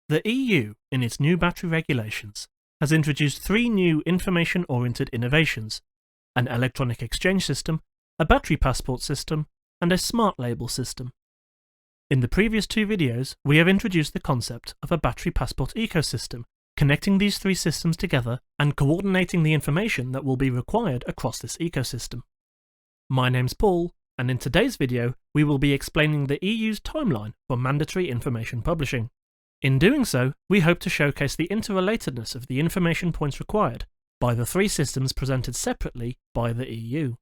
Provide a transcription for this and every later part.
The EU, in its new battery regulations, has introduced 3 new information-oriented innovations: an electronic exchange system, a battery passport system, and a smart label system. In the previous 2 videos, we have introduced the concept of a battery passport ecosystem, connecting these 3 systems together and coordinating the information that will be required across this ecosystem. My name's Paul, and in today's video, we will be explaining the EU's timeline for mandatory information publishing. In doing so, we hope to showcase the interrelatedness of the information points required by the 3 systems presented separately by the EU.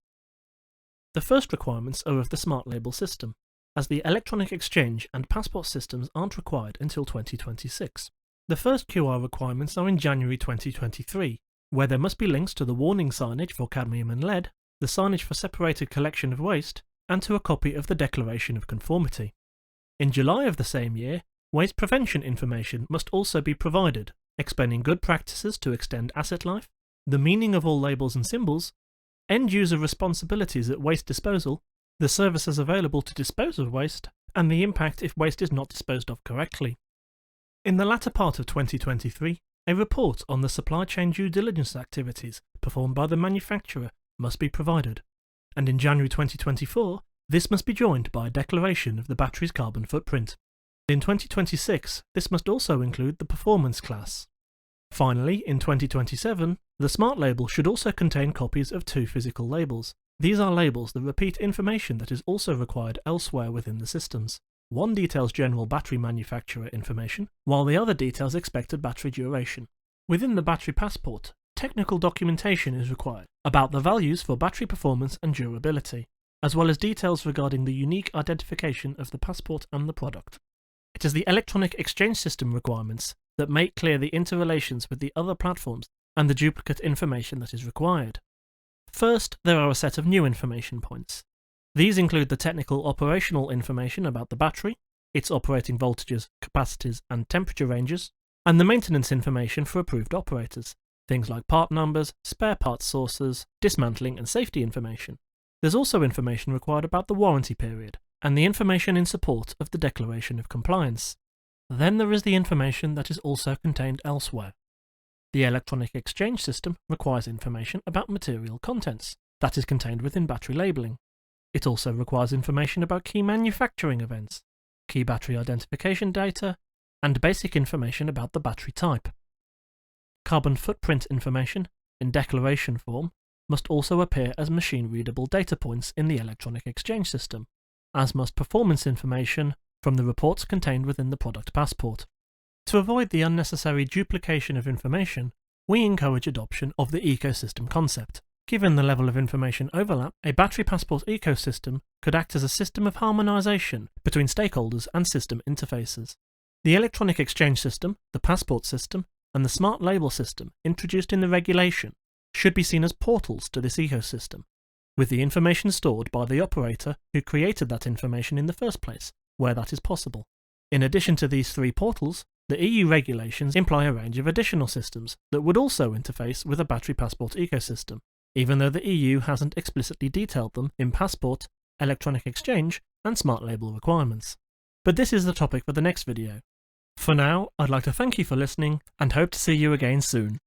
The first requirements are of the smart label system, as the electronic exchange and passport systems aren't required until 2026. The first QR requirements are in January 2023, where there must be links to the warning signage for cadmium and lead, the signage for separated collection of waste, and to a copy of the Declaration of Conformity. In July of the same year, waste prevention information must also be provided, explaining good practices to extend asset life, the meaning of all labels and symbols, end-user responsibilities at waste disposal, the services available to dispose of waste, and the impact if waste is not disposed of correctly. In the latter part of 2023, a report on the supply chain due diligence activities performed by the manufacturer must be provided, and in January 2024, this must be joined by a declaration of the battery's carbon footprint. In 2026, this must also include the performance class. Finally, in 2027, the smart label should also contain copies of 2 physical labels. These are labels that repeat information that is also required elsewhere within the systems. One details general battery manufacturer information, while the other details expected battery duration. Within the battery passport, technical documentation is required about the values for battery performance and durability, as well as details regarding the unique identification of the passport and the product. It is the electronic exchange system requirements that make clear the interrelations with the other platforms and the duplicate information that is required. First, there are a set of new information points. These include the technical operational information about the battery, its operating voltages, capacities and temperature ranges, and the maintenance information for approved operators, things like part numbers, spare parts sources, dismantling and safety information. There's also information required about the warranty period, and the information in support of the Declaration of Compliance. Then there is the information that is also contained elsewhere. The electronic exchange system requires information about material contents that is contained within battery labelling. It also requires information about key manufacturing events, key battery identification data, and basic information about the battery type. Carbon footprint information, in declaration form, must also appear as machine-readable data points in the electronic exchange system, as must performance information from the reports contained within the product passport. To avoid the unnecessary duplication of information, we encourage adoption of the ecosystem concept. Given the level of information overlap, a battery passport ecosystem could act as a system of harmonization between stakeholders and system interfaces. The electronic exchange system, the passport system, and the smart label system introduced in the regulation should be seen as portals to this ecosystem, with the information stored by the operator who created that information in the first place, where that is possible. In addition to these 3 portals, the EU regulations imply a range of additional systems that would also interface with a battery passport ecosystem, even though the EU hasn't explicitly detailed them in passport, electronic exchange, and smart label requirements. But this is the topic for the next video. For now, I'd like to thank you for listening and hope to see you again soon.